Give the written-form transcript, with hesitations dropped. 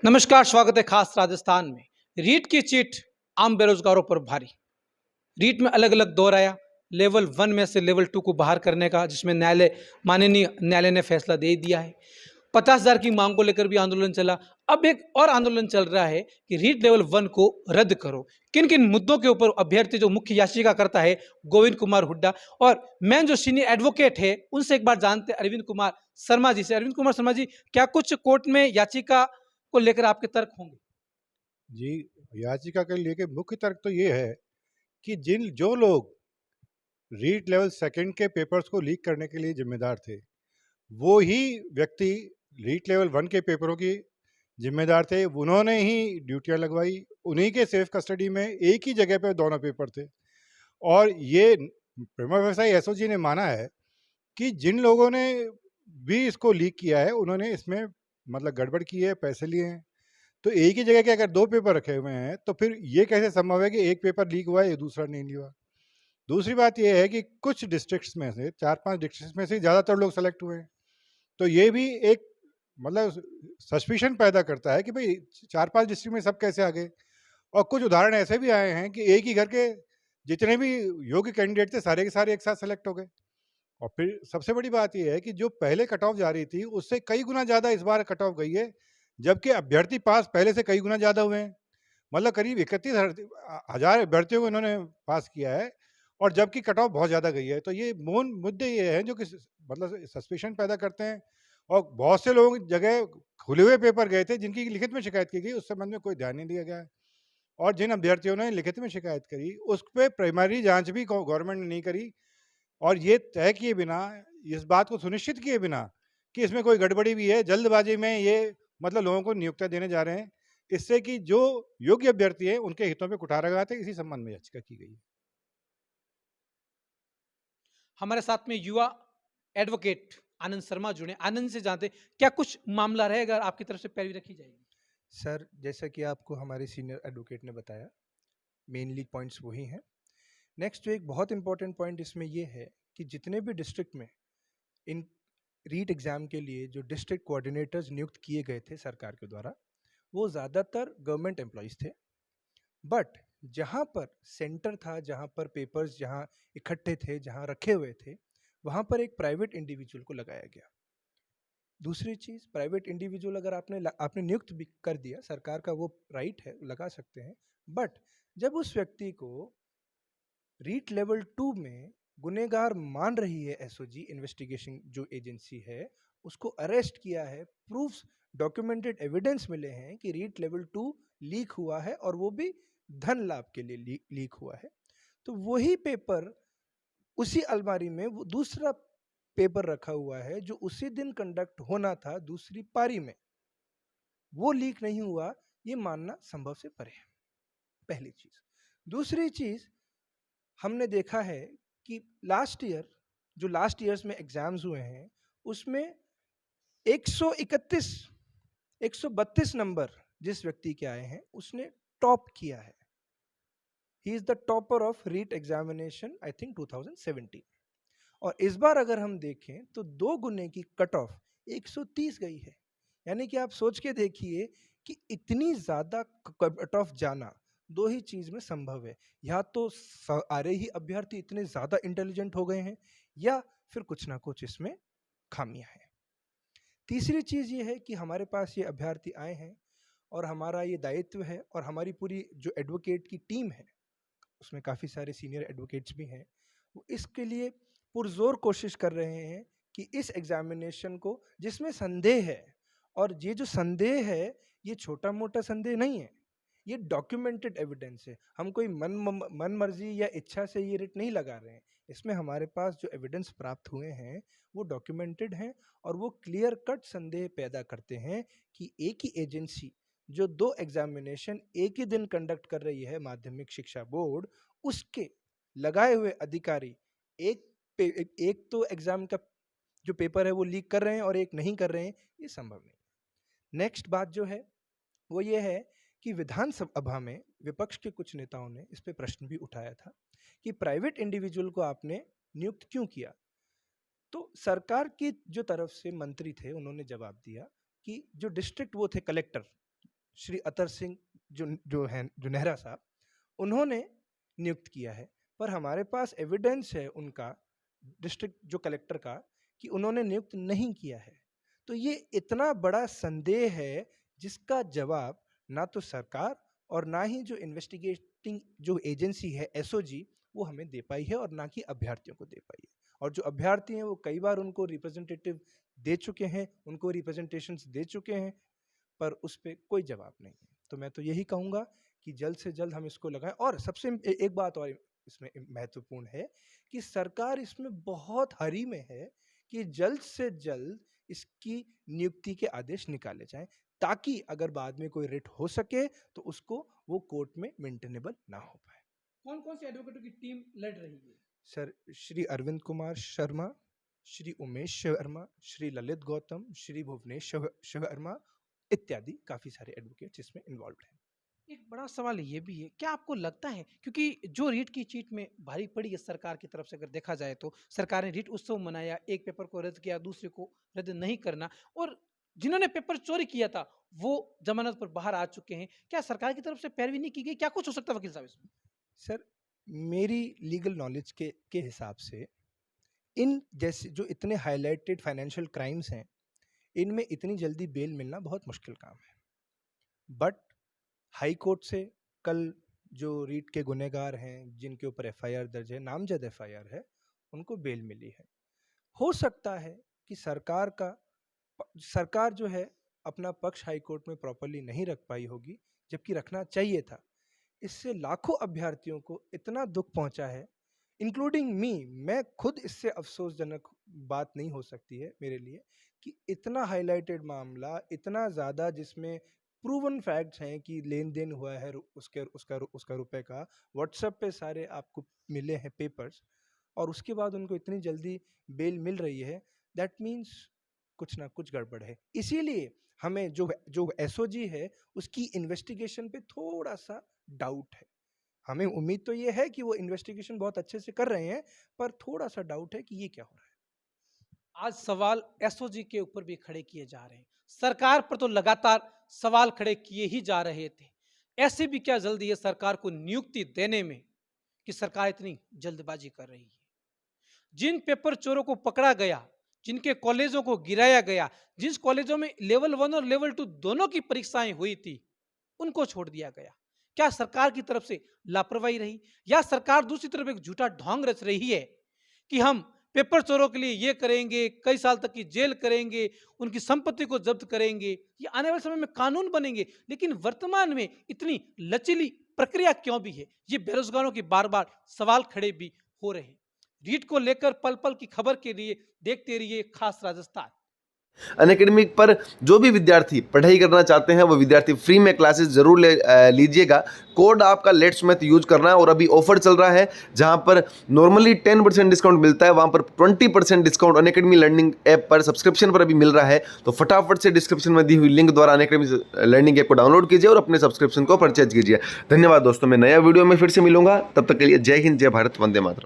नमस्कार, स्वागत है खास राजस्थान में। रीट की चिट आम बेरोजगारों पर भारी। रीट में अलग-अलग दौर आया। लेवल 1 में से लेवल 2 को बाहर करने का, जिसमें माननीय न्यायालय ने फैसला दे दिया है। 50,000 की मांग को लेकर भी आंदोलन चला। अब एक और आंदोलन चल रहा है कि रीट लेवल 1 को रद्द करो। किन-किन मुद्दों के ऊपर अभ्यर्थी जो मुख्य याचिकाकर्ता है गोविंद कुमार हुड्डा और मेन जो सीनियर एडवोकेट है, उनसे एक बार जानते हैं अरविंद कुमार शर्मा जी से। अरविंद कुमार शर्मा जी, क्या कुछ कोर्ट में याचिका को लेकर आपके तर्क होंगे? जी, याचिका के लेके मुख्य तर्क तो ये है कि जिन जो लोग रीट लेवल सेकंड के पेपर्स को लीक करने के लिए जिम्मेदार थे, वो ही व्यक्ति रीट लेवल वन के पेपरों की जिम्मेदार थे। उन्होंने ही ड्यूटियां लगवाई, उन्हीं के सेफ कस्टडी में एक ही जगह पे दोनों पेपर थे। और ये प्रीमा फेसाई एसओजी ने माना है कि जिन लोगों ने भी इसको लीक किया है, उन्होंने इसमें मतलब गड़बड़ की है, पैसे लिए हैं। तो एक ही जगह के अगर 2 पेपर रखे हुए हैं, तो फिर ये कैसे संभव है कि एक पेपर लीक हुआ है, ये दूसरा नहीं हुआ? दूसरी बात ये है कि कुछ डिस्ट्रिक्ट्स में से 4-5 डिस्ट्रिक्ट्स में से ज़्यादातर लोग सेलेक्ट हुए हैं। तो ये भी एक मतलब सस्पिशन पैदा करता है कि भई 4-5 डिस्ट्रिक्ट में सब कैसे आ गए? और कुछ उदाहरण ऐसे भी आए हैं कि एक ही घर के जितने भी योग्य कैंडिडेट थे, सारे के सारे एक साथ सेलेक्ट हो गए। और फिर सबसे बड़ी बात ये है कि जो पहले कट ऑफ जा रही थी, उससे कई गुना ज़्यादा इस बार कट ऑफ गई है, जबकि अभ्यर्थी पास पहले से कई गुना ज़्यादा हुए हैं। मतलब करीब 31 हज़ार अभ्यर्थियों को इन्होंने पास किया है, और जबकि कट ऑफ बहुत ज़्यादा गई है। तो ये मूल मुद्दे ये हैं जो कि मतलब सस्पिशन पैदा करते हैं। और बहुत से लोग जगह खुले हुए पेपर गए थे जिनकी लिखित में शिकायत की गई, उस संबंध में कोई ध्यान नहीं दिया गया है। और जिन अभ्यर्थियों ने लिखित में शिकायत करी, उस पे प्राइमरी जांच भी गवर्नमेंट ने नहीं करी, और ये तय किए बिना, इस बात को सुनिश्चित किए बिना कि इसमें कोई गड़बड़ी भी है, जल्दबाजी में ये मतलब लोगों को नियुक्तियां देने जा रहे हैं, इससे कि जो योग्य अभ्यर्थी हैं उनके हितों पे कुठार लगाते हैं। इसी संबंध में याचिका की गई है। हमारे साथ में युवा एडवोकेट आनंद शर्मा जुड़े। आनंद से जानते हैं, क्या कुछ मामला रहेगा आपकी तरफ से पैरवी रखी जाएगी? सर, जैसा कि आपको हमारे सीनियर एडवोकेट ने बताया, मेनली पॉइंट्स वही हैं। नेक्स्ट जो एक बहुत इंपॉर्टेंट पॉइंट इसमें ये है कि जितने भी डिस्ट्रिक्ट में इन रीट एग्ज़ाम के लिए जो डिस्ट्रिक्ट कोऑर्डिनेटर्स नियुक्त किए गए थे सरकार के द्वारा, वो ज़्यादातर गवर्नमेंट एम्प्लॉइज़ थे। बट जहाँ पर सेंटर था, जहाँ पर पेपर्स जहाँ इकट्ठे थे, जहाँ रखे हुए थे, वहाँ पर एक प्राइवेट इंडिविजुअल को लगाया गया। दूसरी चीज़, प्राइवेट इंडिविजुअल अगर आपने नियुक्त भी कर दिया, सरकार का वो राइट है, लगा सकते हैं। बट जब उस व्यक्ति को रीट लेवल 2 में गुनहगार मान रही है एसओजी इन्वेस्टिगेशन जो एजेंसी है, उसको अरेस्ट किया है, प्रूफ्स डॉक्यूमेंटेड एविडेंस मिले हैं कि रीट लेवल 2 लीक हुआ है और वो भी धन लाभ के लिए लीक हुआ है। तो वही पेपर उसी अलमारी में वो दूसरा पेपर रखा हुआ है जो उसी दिन कंडक्ट होना था दूसरी पारी में, वो लीक नहीं हुआ, ये मानना संभव से परे है। पहली चीज। दूसरी चीज, हमने देखा है कि लास्ट ईयर्स में एग्जाम्स हुए हैं, उसमें 131 132 नंबर जिस व्यक्ति के आए हैं उसने टॉप किया है। He is the topper of REET examination I think 2017। और इस बार अगर हम देखें तो 2 गुने की कट ऑफ 130 गई है। यानी कि आप सोच के देखिए कि इतनी ज़्यादा कट ऑफ जाना दो ही चीज़ में संभव है। या तो आ रहे ही अभ्यर्थी इतने ज़्यादा इंटेलिजेंट हो गए हैं, या फिर कुछ ना कुछ इसमें खामियां हैं। तीसरी चीज़ ये है कि हमारे पास ये अभ्यर्थी आए हैं और हमारा ये दायित्व है, और हमारी पूरी जो एडवोकेट की टीम है उसमें काफ़ी सारे सीनियर एडवोकेट्स भी हैं, वो इसके लिए पुरजोर कोशिश कर रहे हैं कि इस एग्जामिनेशन को, जिसमें संदेह है, और ये जो संदेह है ये छोटा मोटा संदेह नहीं है, ये डॉक्यूमेंटेड एविडेंस है। हम कोई मन मर्जी या इच्छा से ये रिट नहीं लगा रहे हैं। इसमें हमारे पास जो एविडेंस प्राप्त हुए हैं वो डॉक्यूमेंटेड हैं, और वो क्लियर कट संदेह पैदा करते हैं कि एक ही एजेंसी जो 2 एग्जामिनेशन एक ही दिन कंडक्ट कर रही है, माध्यमिक शिक्षा बोर्ड, उसके लगाए हुए अधिकारी एक तो एग्जाम का जो पेपर है वो लीक कर रहे हैं और एक नहीं कर रहे हैं, ये संभव नहीं। नेक्स्ट बात जो है वो ये है कि विधानसभा में विपक्ष के कुछ नेताओं ने इस पे प्रश्न भी उठाया था कि प्राइवेट इंडिविजुअल को आपने नियुक्त क्यों किया। तो सरकार की जो तरफ से मंत्री थे उन्होंने जवाब दिया कि जो डिस्ट्रिक्ट वो थे कलेक्टर, श्री अतर सिंह जो नेहरा साहब, उन्होंने नियुक्त किया है, पर हमारे पास एविडेंस है उनका, डिस्ट्रिक्ट जो कलेक्टर का, कि उन्होंने नियुक्त नहीं किया है। तो ये इतना बड़ा संदेह है जिसका जवाब ना तो सरकार और ना ही जो इन्वेस्टिगेटिंग जो एजेंसी है एसओजी, वो हमें दे पाई है और ना कि अभ्यर्थियों को दे पाई है। और जो अभ्यर्थी हैं वो कई बार उनको रिप्रेजेंटेटिव दे चुके हैं, उनको रिप्रेजेंटेशंस दे चुके हैं, पर उस पे कोई जवाब नहीं है। तो मैं तो यही कहूँगा कि जल्द से जल्द हम इसको लगाएं। और सबसे एक बात और इसमें महत्वपूर्ण है कि सरकार इसमें बहुत हरी में है कि जल्द से जल्द इसकी नियुक्ति के आदेश निकाले जाएं, ताकि अगर बाद में कोई रिट हो सके तो उसको वो कोर्ट में मेंटेनेबल ना हो पाए। कौन कौन से एडवोकेटों की टीम लड़ रही है? सर, श्री अरविंद कुमार शर्मा, श्री उमेश शर्मा, श्री ललित गौतम, श्री भुवनेश शर्मा इत्यादि काफी सारे एडवोकेट्स इसमें इन्वॉल्व हैं। एक बड़ा सवाल ये भी है, क्या आपको लगता है, क्योंकि जो रीट की चीट में भारी पड़ी है सरकार की तरफ से, अगर देखा जाए तो सरकार ने रीट उत्सव मनाया, एक पेपर को रद्द किया, दूसरे को रद्द नहीं करना, और जिन्होंने पेपर चोरी किया था वो जमानत पर बाहर आ चुके हैं। क्या सरकार की तरफ से पैरवी नहीं की गई? क्या कुछ हो सकता है वकील साहब इसमें? सर, मेरी लीगल नॉलेज के हिसाब से इन जैसे जो इतने हाईलाइटेड फाइनेंशियल क्राइम्स हैं, इनमें इतनी जल्दी बेल मिलना बहुत मुश्किल काम है। बट हाई कोर्ट से कल जो रीट के गुनहगार हैं, जिनके ऊपर एफआईआर दर्ज है, नामजद एफआईआर है, उनको बेल मिली है। हो सकता है कि सरकार जो है अपना पक्ष हाई कोर्ट में प्रॉपरली नहीं रख पाई होगी, जबकि रखना चाहिए था। इससे लाखों अभ्यर्थियों को इतना दुख पहुंचा है, इंक्लूडिंग मी। मैं खुद इससे अफसोसजनक बात नहीं हो सकती है मेरे लिए कि इतना हाईलाइटेड मामला, इतना ज़्यादा जिसमें प्रूवन फैक्ट्स हैं कि लेन देन हुआ है उसका रुपए का, व्हाट्सएप पे सारे आपको मिले हैं पेपर्स, और उसके बाद उनको इतनी जल्दी बेल मिल रही है। दैट मीन्स कुछ ना कुछ गड़बड़ है। इसीलिए हमें जो एसओजी है उसकी इन्वेस्टिगेशन पे थोड़ा सा डाउट है। हमें उम्मीद तो ये है कि वो इन्वेस्टिगेशन बहुत अच्छे से कर रहे हैं, पर थोड़ा सा डाउट है कि ये क्या हो रहा है। आज सवाल एसओजी के ऊपर भी खड़े किए जा रहे हैं, सरकार पर तो लगातार सवाल खड़े किए ही जा रहे थे। ऐसे भी क्या जल्दी है सरकार को नियुक्ति देने में कि सरकार इतनी जल्दबाजी कर रही है? जिन पेपर चोरों को पकड़ा गया, जिनके कॉलेजों को गिराया गया, जिस कॉलेजों में लेवल 1 और लेवल 2 दोनों की परीक्षाएं हुई थी, उनको छोड़ दिया गया। क्या सरकार की तरफ से लापरवाही रही, या सरकार दूसरी तरफ एक झूठा ढोंग रच रही है कि हम पेपर चोरों के लिए ये करेंगे, कई साल तक की जेल करेंगे, उनकी संपत्ति को जब्त करेंगे, ये आने वाले समय में कानून बनेंगे, लेकिन वर्तमान में इतनी लचीली प्रक्रिया क्यों भी है? ये बेरोजगारों की बार बार सवाल खड़े भी हो रहे हैं। रीट को लेकर पल पल की खबर के लिए देखते रहिए खास राजस्थान। अनएकेडमी पर जो भी विद्यार्थी पढ़ाई करना चाहते हैं वो विद्यार्थी फ्री में क्लासेस जरूर लीजिएगा। कोड आपका लेट्स मैथ यूज करना है, और अभी ऑफर चल रहा है जहां पर नॉर्मली 10% डिस्काउंट मिलता है, वहां पर 20% डिस्काउंट अनएकेडमी लर्निंग ऐप पर सब्सक्रिप्शन पर अभी मिल रहा है। तो फटाफट से डिस्क्रिप्शन में दी हुई लिंक द्वारा अनएकेडमी लर्निंग ऐप को डाउनलोड कीजिए और अपने सब्सक्रिप्शन को परचेज कीजिए। धन्यवाद दोस्तों, मैं नया वीडियो में फिर से मिलूंगा, तब तक के लिए जय हिंद, जय भारत, वंदे मातरम।